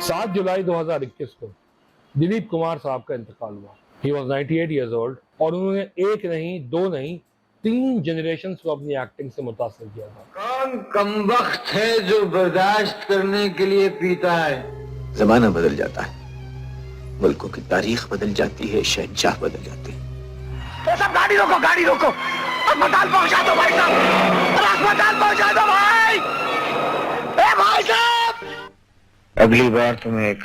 7 जुलाई 2021 को दिलीप कुमार साहब का इंतकाल हुआ। ही वॉज 98 ईयर्स ओल्ड और उन्होंने एक नहीं, दो नहीं, 3 जनरेशन को अपनी एक्टिंग से मुतासिर किया था। कौन कमबख्त है जो बर्दाश्त करने के लिए पीता है। जमाना बदल जाता है, मुल्कों की तारीख बदल जाती है, शहंशाह बदल जाते हैं। तो सब गाड़ी रोको, गाड़ी रोको, अस्पताल पहुंचा दो भाई साहब, अस्पताल पहुंचा दो भाई। ए भाई साहब, अगली बार तुम एक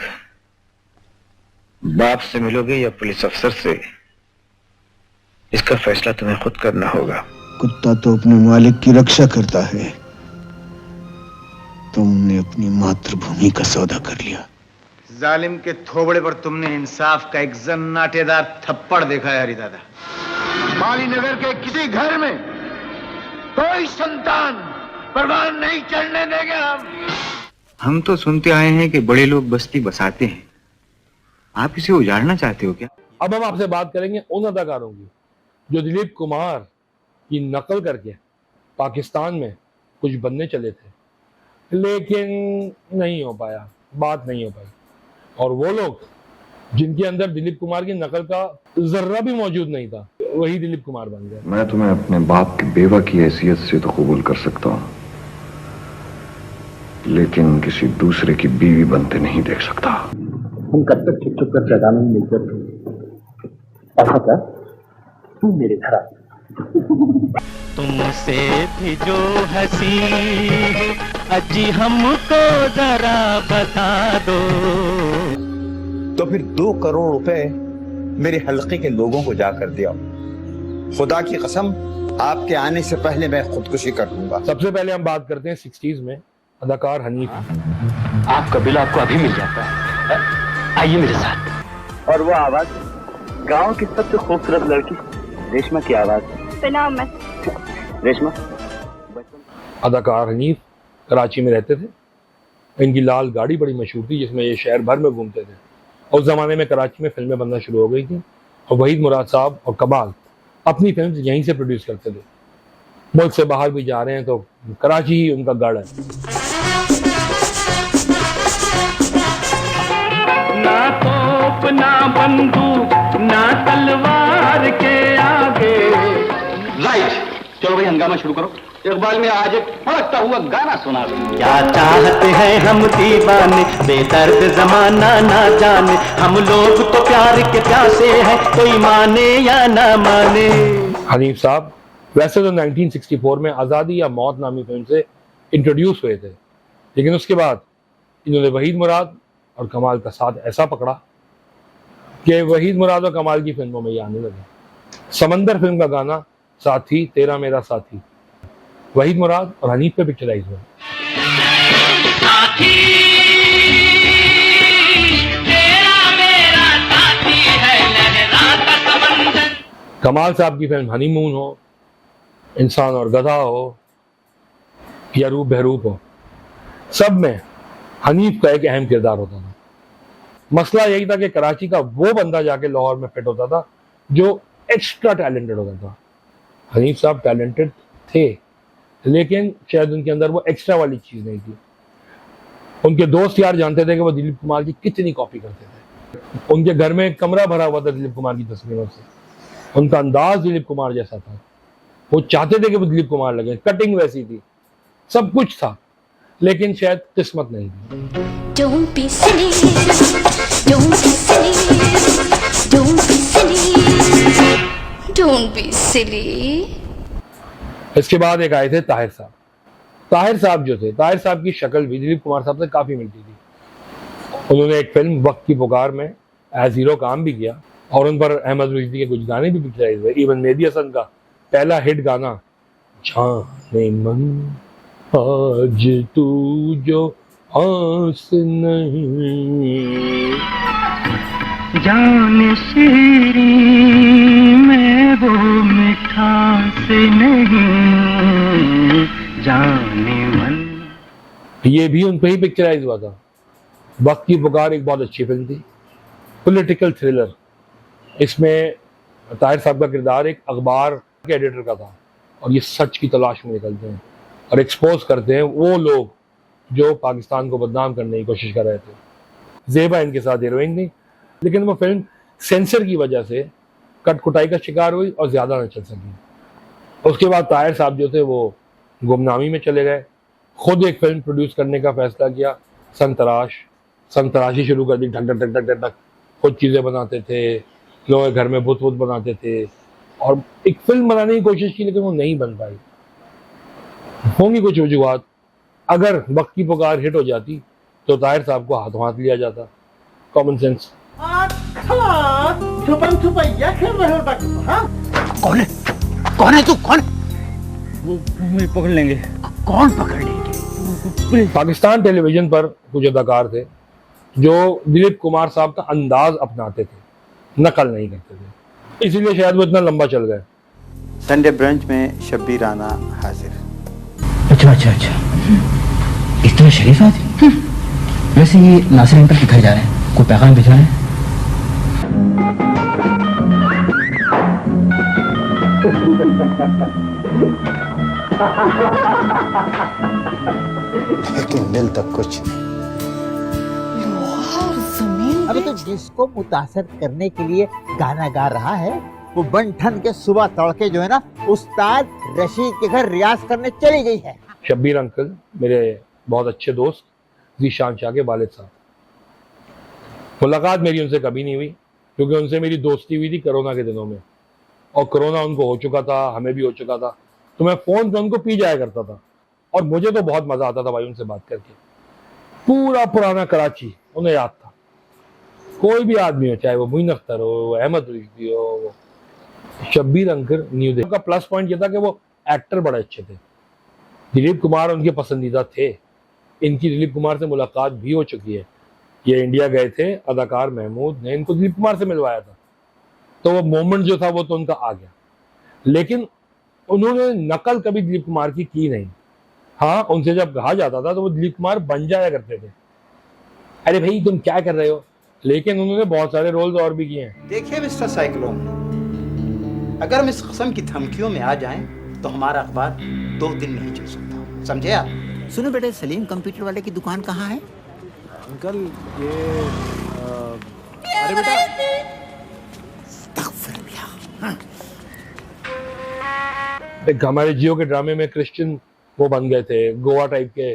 बाप से मिलोगे या पुलिस अफसर से, इसका फैसला तुम्हें खुद करना होगा। कुत्ता तो अपने मालिक की रक्षा करता है, तुमने अपनी मातृभूमि का सौदा कर लिया। जालिम के थोबड़े पर तुमने इंसाफ का एक जन्नाटेदार थप्पड़ देखा है हरिदादा। माली नगर के किसी घर में कोई संतान परवान नहीं चढ़ने देंगे हम तो सुनते आए हैं कि बड़े लोग बस्ती बसाते हैं, आप इसे उजाड़ना चाहते हो क्या? अब हम आपसे बात करेंगे उन अदाकारों की जो दिलीप कुमार की नकल करके पाकिस्तान में कुछ बनने चले थे, लेकिन नहीं हो पाया, बात नहीं हो पाई। और वो लोग जिनके अंदर दिलीप कुमार की नकल का जर्रा भी मौजूद नहीं था, वही दिलीप कुमार बन गए। मैं तुम्हें अपने बाप की बेवा की हैसियत से तो कबूल कर सकता हूँ, लेकिन किसी दूसरे की बीवी बनते नहीं देख सकता। हम कब तक छुप छुप कर चटाने में मिलकर थे? ऐसा क्या तू मेरे घर आ। तुमसे भी जो हंसी अजी हमको जरा बता दो। तो फिर 2 करोड़ रुपए मेरे हल्के के लोगों को जाकर दिया। खुदा की कसम, आपके आने से पहले मैं खुदकुशी कर लूंगा। सबसे पहले हम बात करते हैं 60s में अदाकार हनीफ। आपका बिल आपको अभी मिल जाता है, आइए मेरे साथ। और वो आवाज, गांव की सबसे खूबसूरत लड़की रेशमा की आवाज। रेशमा। अदाकार हनीफ कराची में रहते थे। इनकी लाल गाड़ी बड़ी मशहूर थी जिसमें ये शहर भर में घूमते थे। उस जमाने में कराची में फिल्में बनना शुरू हो गई थी और वहीद मुराद साहब और कमाल अपनी फिल्म यहीं से प्रोड्यूस करते थे। मुल्क से बाहर भी जा रहे हैं तो कराची ही उनका गढ़ है। ना तोप ना बंदूक ना तलवार के आगे। राइट, चलो भाई हंगामा शुरू करो। इकबाल में आज एक फड़कता हुआ गाना सुना दो। क्या चाहते हैं हम दीवाने, बेदर्द जमाना ना जाने। हम लोग तो प्यार के प्यासे हैं, कोई माने या ना माने। हनीफ साहब वैसे तो 1964 में आज़ादी या मौत नामी फिल्म से इंट्रोड्यूस हुए थे, लेकिन उसके बाद इन्होंने वहीद मुराद और कमाल का साथ ऐसा पकड़ा कि वहीद मुराद और कमाल की फिल्मों में ये आने लगे। समंदर फिल्म का गाना साथी तेरा मेरा साथी वहीद मुराद और हनीफ पे पिक्चराइज हुआ। कमाल साहब की फिल्म हनीमून हो, इंसान और गधा हो या रूप बहरूप हो, सब में हनीफ का एक अहम किरदार होता था। मसला यही था कि कराची का वो बंदा जाके लाहौर में फिट होता था जो एक्स्ट्रा टैलेंटेड होता था। हनीफ साहब टैलेंटेड थे, लेकिन शायद उनके अंदर वो एक्स्ट्रा वाली चीज नहीं थी। उनके दोस्त यार जानते थे कि वो दिलीप कुमार की कितनी कॉपी करते थे। उनके घर में एक कमरा भरा हुआ था दिलीप कुमार की तस्वीरों से। उनका अंदाज दिलीप कुमार जैसा था, वो चाहते थे कि वो दिलीप कुमार लगे, कटिंग वैसी थी, सब कुछ था, लेकिन शायद किस्मत नहीं थी। Don't be silly, don't be silly, don't be silly, don't be silly। इसके बाद एक आए थे ताहिर साहब। ताहिर साहब जो थे, ताहिर साहब की शक्ल भी दिलीप कुमार साहब से काफी मिलती थी। उन्होंने एक फिल्म वक्त की पुकार में एज हीरो काम भी किया और उन पर अहमद रुश्दी के कुछ गाने भी पिक्चराइज हुए। इवन मेहदी हसन का पहला हिट गाना जाने मन आज तू जो आस नहीं, जाने शेरी में वो मिठास नहीं, जाने मन। ये भी उन पे ही पिक्चराइज हुआ था। वक्त की पुकार एक बहुत अच्छी फिल्म थी, पॉलिटिकल थ्रिलर। इसमें ताहिर साहब का किरदार एक अखबार के एडिटर का था और ये सच की तलाश में निकलते हैं और एक्सपोज करते हैं वो लोग जो पाकिस्तान को बदनाम करने की कोशिश कर रहे थे। जेबा इनके साथ हीरोइन थी, लेकिन वो फिल्म सेंसर की वजह से कटकुटाई का शिकार हुई और ज्यादा न चल सकी। उसके बाद ताहिर साहब जो थे वो गुमनामी में चले गए, खुद एक फिल्म प्रोड्यूस करने का फैसला किया, संतराशी शुरू कर दी, ढक ढक ढक ढक ढक, खुद चीजें बनाते थे, लोगों के घर में बुत बुत बनाते थे और एक फिल्म बनाने की कोशिश की, लेकिन वो नहीं बन पाई। होंगी कुछ वजूहत। अगर वक्त की पुकार हिट हो जाती तो ताहिर साहब को हाथों हाथ लिया जाता। Common sense. छुपन छुपैया खेल रहे हो डॉक्टर? हाँ? कौन है तू? कौन? वो पकड़ लेंगे। कौन पकड़ लेंगे? पाकिस्तान टेलीविजन पर कुछ अदाकार थे जो दिलीप कुमार साहब का अंदाज अपनाते थे, नकल नहीं करते थे, इसीलिए शायद वो इतना लंबा चल गए। संडे ब्रंच में शब्बीर राना हाजिर। अच्छा, इतना शरीफ आदमी। वैसे ये नासिर अंकल के घर जा रहे हैं, कोई पैगाम भिजवा रहे हैं? लेकिन मिल तक कुछ अभी तो जिसको मुतासर करने के लिए गाना गा रहा है वो बन ठन के सुबह तड़के जो है ना उस्ताद रशीद के घर रियाज करने चली गई है। शब्बीर अंकल मेरे बहुत अच्छे दोस्त जीशान शाह के वालिद साहब। मुलाकात मेरी उनसे कभी नहीं हुई क्योंकि उनसे मेरी दोस्ती हुई थी कोरोना के दिनों में, और कोरोना उनको हो चुका था, हमें भी हो चुका था, तो मैं फोन पे उनको पी जाया करता था और मुझे तो बहुत मजा आता था भाई उनसे बात करके। पूरा पुराना कराची उन्हें याद था, कोई भी आदमी हो, चाहे वो मुइन अख्तर हो, अहमद रिजवी हो, शब्बीर अंकल न्यू दिल्ली का प्लस पॉइंट ये था कि वो एक्टर बड़े अच्छे थे। दिलीप कुमार उनके पसंदीदा थे, इनकी दिलीप कुमार से मुलाकात भी हो चुकी है। ये इंडिया गए थे, अदाकार महमूद ने इनको दिलीप कुमार से मिलवाया था, तो वो मोमेंट जो था वो तो उनका आ गया, लेकिन उन्होंने नकल कभी दिलीप कुमार की नहीं। हाँ, उनसे जब कहा जाता था तो वो दिलीप कुमार बन जाया करते थे, अरे भाई तुम क्या कर रहे हो, लेकिन उन्होंने बहुत सारे रोल्स और भी किए हैं। देखिए मिस्टर साइक्लोन, अगर हम इस किस्म की धमकियों में आ जाएं तो हमारा अखबार 2 दिन नहीं चल सकता, समझे आप? सुनो बेटे, सलीम कंप्यूटर वाले की दुकान कहाँ है? अंकल ये अरे बेटा एक हमारे जियो के ड्रामे में क्रिश्चियन वो बन गए थे, गोवा टाइप के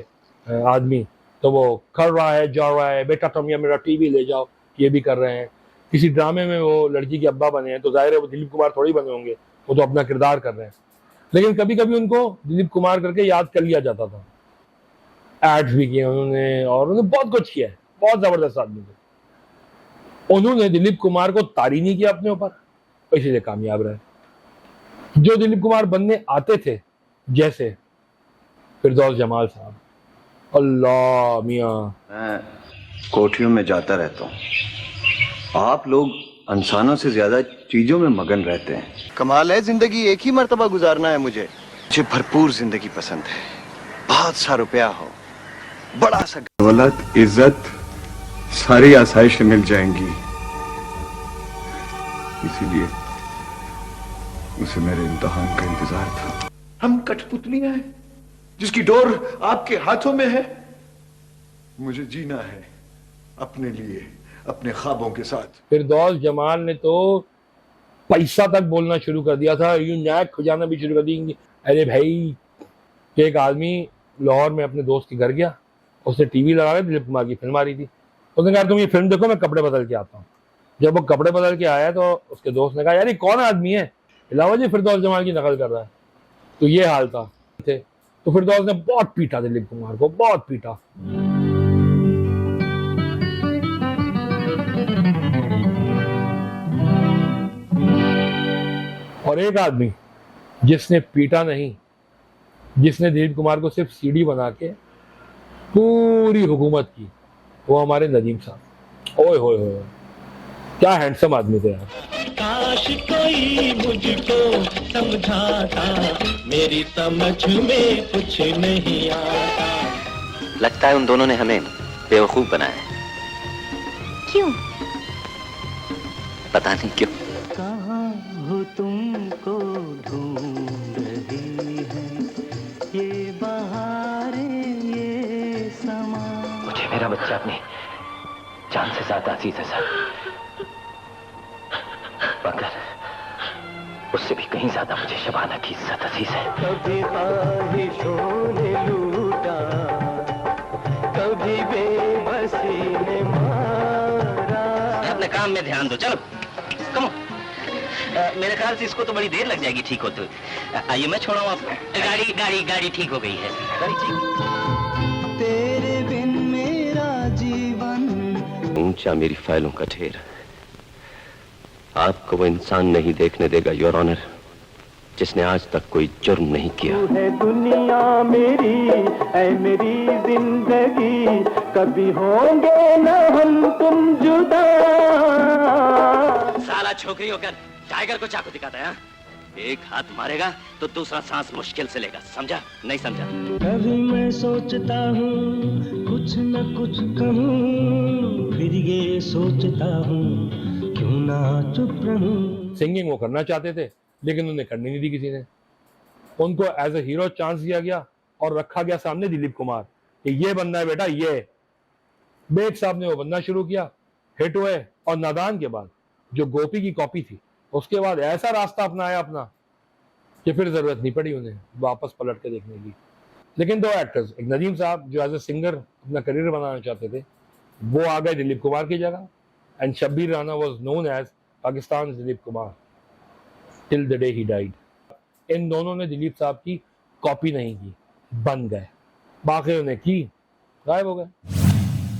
आदमी, तो वो कर रहा है, जा रहा है, बेटा तुम ये मेरा टीवी ले जाओ, ये भी कर रहे हैं। किसी ड्रामे में वो लड़की के अब्बा बने हैं, तो जाहिर है वो दिलीप कुमार थोड़ी बने होंगे, वो तो अपना किरदार कर रहे हैं, लेकिन कभी कभी उनको दिलीप कुमार करके याद कर लिया जाता था। एड्स भी किए उन्होंने और उन्होंने बहुत कुछ किया है, बहुत जबरदस्त आदमी थे। उन्होंने दिलीप कुमार को तारी नहीं किया अपने ऊपर, इसीलिए कामयाब रहे। जो दिलीप कुमार बनने आते थे, जैसे फिरदौस जमाल साहब, अल्लाह मियां। मैं कोठियों में जाता रहता हूँ, आप लोग इंसानों से ज्यादा चीजों में मगन रहते हैं। कमाल है, जिंदगी एक ही मर्तबा गुजारना है। मुझे भरपूर जिंदगी पसंद है, बहुत सा रुपया हो, बड़ा सा दौलत, इज्जत, सारी आसाइशें मिल जाएंगी, इसीलिए उसे मेरे इम्तिहान का इंतजार था। हम कठपुतलियां हैं जिसकी डोर आपके हाथों में है। मुझे जीना है अपने लिए, अपने ख्वाबों के साथ। फिरदौस जमाल ने तो पैसा तक बोलना शुरू कर दिया था, यूं नाक खुजाना भी शुरू कर दी। अरे भाई, एक आदमी लाहौर में अपने दोस्त के घर गया, उसने टीवी लगा के दिलीप कुमार की फिल्म आ रही थी, उसने कहा तुम ये फिल्म देखो, मैं कपड़े बदल के आता हूँ। जब वो कपड़े बदल के आया तो उसके दोस्त ने कहा यार ये कौन आदमी है, इलावा जी फिरदौस जमाल की नकल कर रहा है। तो ये हाल था। तो फिरदौस ने बहुत पीटा दिलीप कुमार को, बहुत पीटा। और एक आदमी जिसने पीटा नहीं, जिसने दिलीप कुमार को सिर्फ सीडी बना के पूरी हुकूमत की, वो हमारे नदीम साहब। ओए होए होए, क्या हैंडसम आदमी थे यार। काश कोई मुझको समझाता, मेरी समझ में कुछ नहीं आता। लगता है उन दोनों ने हमें बेवकूफ बनाया। क्यों? पता नहीं क्यों। कहाँ हो तुमको ढूंढ रही है ये बहारें, ये समा। मुझे मेरा बच्चा अपनी जान ज्यादा अजीज है सर, मगर उससे भी कहीं ज्यादा मुझे शबाना की इज्जत अजीज है। कभी ख्वाहिशों ने लूटा, कभी बेबसी ने मारा। अपने काम में ध्यान दो, चलो कमो। मेरे ख्याल से इसको तो बड़ी देर लग जाएगी ठीक होते। आइए मैं छोड़ाऊं आपको। गाड़ी ठीक हो गई है। गाड़ी ठीक। तेरे बिन मेरा जीवन ऊंचा मेरी फाइलों का ढेर, आपको वो इंसान नहीं देखने देगा योर ऑनर जिसने आज तक कोई जुर्म नहीं किया। तू है दुनिया मेरी, ऐ मेरी जिंदगी, कभी होंगे न हम तुम जुदा। साला छोकरी होकर टाइगर को चाकू दिखाता है। एक हाथ मारेगा तो दूसरा सांस मुश्किल से लेगा, समझा? नहीं समझा? कभी मैं सोचता हूँ कुछ न कुछ कहूँ, फिर ये सोचता हूँ क्यों ना चुप रहूं। सिंगिंग वो करना चाहते थे लेकिन उन्हें करनी नहीं दी किसी ने। उनको एज ए हीरो चांस दिया गया और रखा गया सामने दिलीप कुमार कि ये बनना है बेटा, ये। बेग साहब ने वो बनना शुरू किया, हिट हुए, और नादान के बाद जो गोपी की कॉपी थी उसके बाद ऐसा रास्ता अपनाया अपना कि फिर जरूरत नहीं पड़ी उन्हें वापस पलट के देखने की। लेकिन दो एक्टर्स, एक नदीम साहब जो एज ए सिंगर अपना करियर बनाना चाहते थे, वो आ गए दिलीप कुमार की जगह, and Shabbir Rana was known as Pakistan Dilip Kumar till the day he died. इन दोनों ने दिलीप साहब की कॉपी नहीं की, बन गए। बाकी उन्हें की, गायब हो गए।